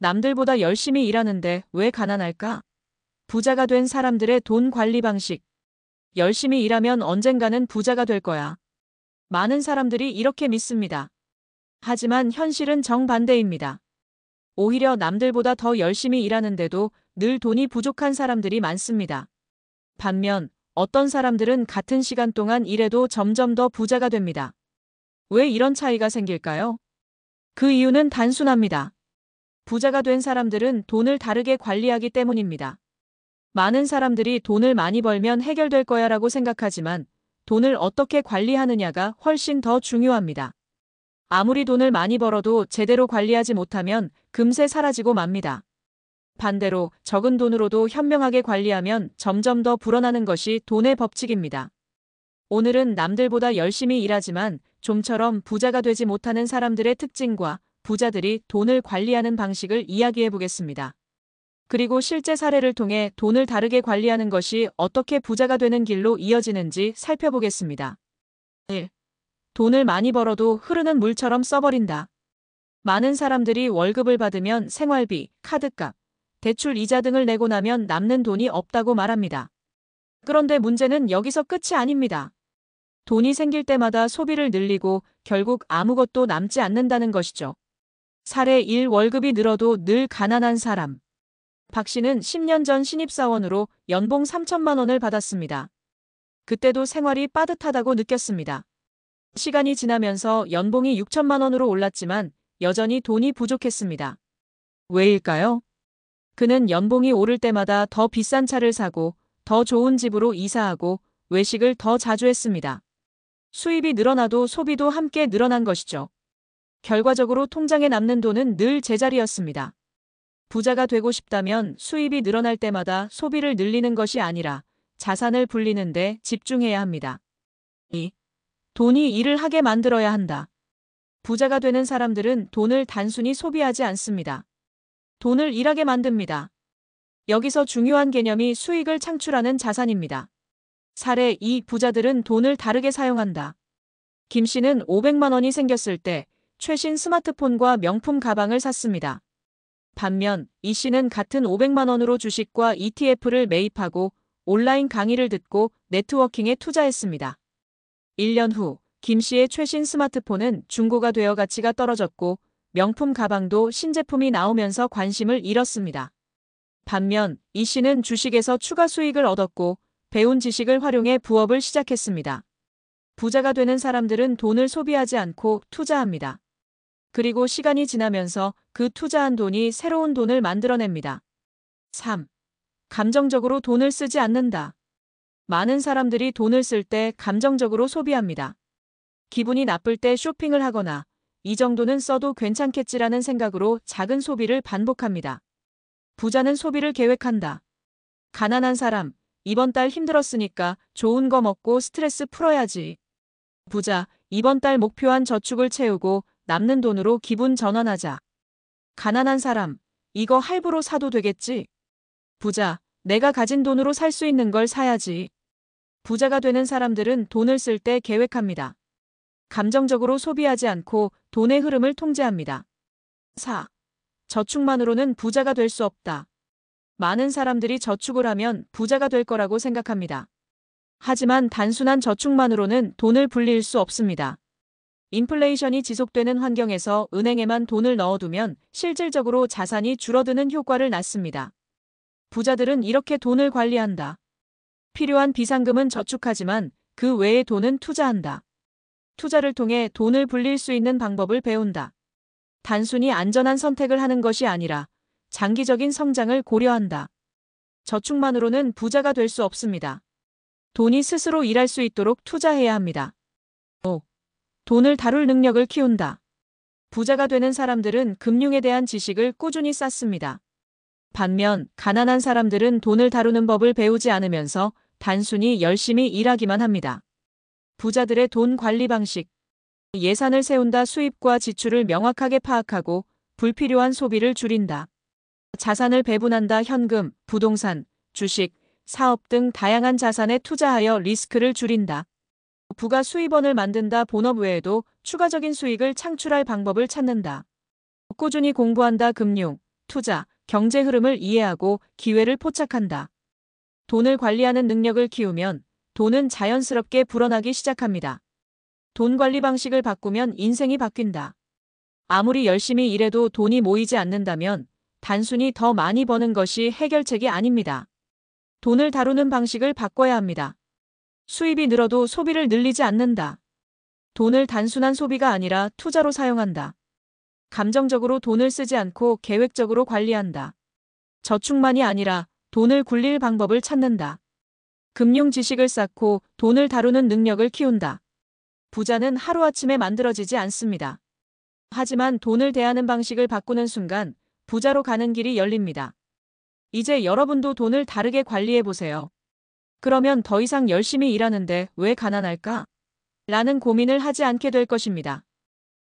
남들보다 열심히 일하는데 왜 가난할까? 부자가 된 사람들의 돈 관리 방식. 열심히 일하면 언젠가는 부자가 될 거야. 많은 사람들이 이렇게 믿습니다. 하지만 현실은 정반대입니다. 오히려 남들보다 더 열심히 일하는데도 늘 돈이 부족한 사람들이 많습니다. 반면 어떤 사람들은 같은 시간 동안 일해도 점점 더 부자가 됩니다. 왜 이런 차이가 생길까요? 그 이유는 단순합니다. 부자가 된 사람들은 돈을 다르게 관리하기 때문입니다. 많은 사람들이 돈을 많이 벌면 해결될 거야라고 생각하지만 돈을 어떻게 관리하느냐가 훨씬 더 중요합니다. 아무리 돈을 많이 벌어도 제대로 관리하지 못하면 금세 사라지고 맙니다. 반대로 적은 돈으로도 현명하게 관리하면 점점 더 불어나는 것이 돈의 법칙입니다. 오늘은 남들보다 열심히 일하지만 좀처럼 부자가 되지 못하는 사람들의 특징과 부자들이 돈을 관리하는 방식을 이야기해 보겠습니다. 그리고 실제 사례를 통해 돈을 다르게 관리하는 것이 어떻게 부자가 되는 길로 이어지는지 살펴보겠습니다. 1. 돈을 많이 벌어도 흐르는 물처럼 써버린다. 많은 사람들이 월급을 받으면 생활비, 카드값, 대출 이자 등을 내고 나면 남는 돈이 없다고 말합니다. 그런데 문제는 여기서 끝이 아닙니다. 돈이 생길 때마다 소비를 늘리고 결국 아무것도 남지 않는다는 것이죠. 사례 1. 월급이 늘어도 늘 가난한 사람. 박 씨는 10년 전 신입사원으로 연봉 3천만 원을 받았습니다. 그때도 생활이 빠듯하다고 느꼈습니다. 시간이 지나면서 연봉이 6천만 원으로 올랐지만 여전히 돈이 부족했습니다. 왜일까요? 그는 연봉이 오를 때마다 더 비싼 차를 사고 더 좋은 집으로 이사하고 외식을 더 자주 했습니다. 수입이 늘어나도 소비도 함께 늘어난 것이죠. 결과적으로 통장에 남는 돈은 늘 제자리였습니다. 부자가 되고 싶다면 수입이 늘어날 때마다 소비를 늘리는 것이 아니라 자산을 불리는 데 집중해야 합니다. 2. 돈이 일을 하게 만들어야 한다. 부자가 되는 사람들은 돈을 단순히 소비하지 않습니다. 돈을 일하게 만듭니다. 여기서 중요한 개념이 수익을 창출하는 자산입니다. 사례 2. 부자들은 돈을 다르게 사용한다. 김 씨는 500만 원이 생겼을 때 최신 스마트폰과 명품 가방을 샀습니다. 반면 이 씨는 같은 500만 원으로 주식과 ETF를 매입하고 온라인 강의를 듣고 네트워킹에 투자했습니다. 1년 후 김 씨의 최신 스마트폰은 중고가 되어 가치가 떨어졌고 명품 가방도 신제품이 나오면서 관심을 잃었습니다. 반면 이 씨는 주식에서 추가 수익을 얻었고 배운 지식을 활용해 부업을 시작했습니다. 부자가 되는 사람들은 돈을 소비하지 않고 투자합니다. 그리고 시간이 지나면서 그 투자한 돈이 새로운 돈을 만들어냅니다. 3. 감정적으로 돈을 쓰지 않는다. 많은 사람들이 돈을 쓸 때 감정적으로 소비합니다. 기분이 나쁠 때 쇼핑을 하거나 이 정도는 써도 괜찮겠지라는 생각으로 작은 소비를 반복합니다. 부자는 소비를 계획한다. 가난한 사람, 이번 달 힘들었으니까 좋은 거 먹고 스트레스 풀어야지. 부자, 이번 달 목표한 저축을 채우고 남는 돈으로 기분 전환하자. 가난한 사람, 이거 할부로 사도 되겠지? 부자, 내가 가진 돈으로 살 수 있는 걸 사야지. 부자가 되는 사람들은 돈을 쓸 때 계획합니다. 감정적으로 소비하지 않고 돈의 흐름을 통제합니다. 4. 저축만으로는 부자가 될 수 없다. 많은 사람들이 저축을 하면 부자가 될 거라고 생각합니다. 하지만 단순한 저축만으로는 돈을 불릴 수 없습니다. 인플레이션이 지속되는 환경에서 은행에만 돈을 넣어두면 실질적으로 자산이 줄어드는 효과를 낳습니다. 부자들은 이렇게 돈을 관리한다. 필요한 비상금은 저축하지만 그 외의 돈은 투자한다. 투자를 통해 돈을 불릴 수 있는 방법을 배운다. 단순히 안전한 선택을 하는 것이 아니라 장기적인 성장을 고려한다. 저축만으로는 부자가 될 수 없습니다. 돈이 스스로 일할 수 있도록 투자해야 합니다. 5. 돈을 다룰 능력을 키운다. 부자가 되는 사람들은 금융에 대한 지식을 꾸준히 쌓습니다. 반면 가난한 사람들은 돈을 다루는 법을 배우지 않으면서 단순히 열심히 일하기만 합니다. 부자들의 돈 관리 방식. 예산을 세운다. 수입과 지출을 명확하게 파악하고 불필요한 소비를 줄인다. 자산을 배분한다. 현금, 부동산, 주식, 사업 등 다양한 자산에 투자하여 리스크를 줄인다. 부가 수입원을 만든다. 본업 외에도 추가적인 수익을 창출할 방법을 찾는다. 꾸준히 공부한다. 금융, 투자, 경제 흐름을 이해하고 기회를 포착한다. 돈을 관리하는 능력을 키우면 돈은 자연스럽게 불어나기 시작합니다. 돈 관리 방식을 바꾸면 인생이 바뀐다. 아무리 열심히 일해도 돈이 모이지 않는다면 단순히 더 많이 버는 것이 해결책이 아닙니다. 돈을 다루는 방식을 바꿔야 합니다. 수입이 늘어도 소비를 늘리지 않는다. 돈을 단순한 소비가 아니라 투자로 사용한다. 감정적으로 돈을 쓰지 않고 계획적으로 관리한다. 저축만이 아니라 돈을 굴릴 방법을 찾는다. 금융 지식을 쌓고 돈을 다루는 능력을 키운다. 부자는 하루아침에 만들어지지 않습니다. 하지만 돈을 대하는 방식을 바꾸는 순간 부자로 가는 길이 열립니다. 이제 여러분도 돈을 다르게 관리해 보세요. 그러면 더 이상 열심히 일하는데 왜 가난할까? 라는 고민을 하지 않게 될 것입니다.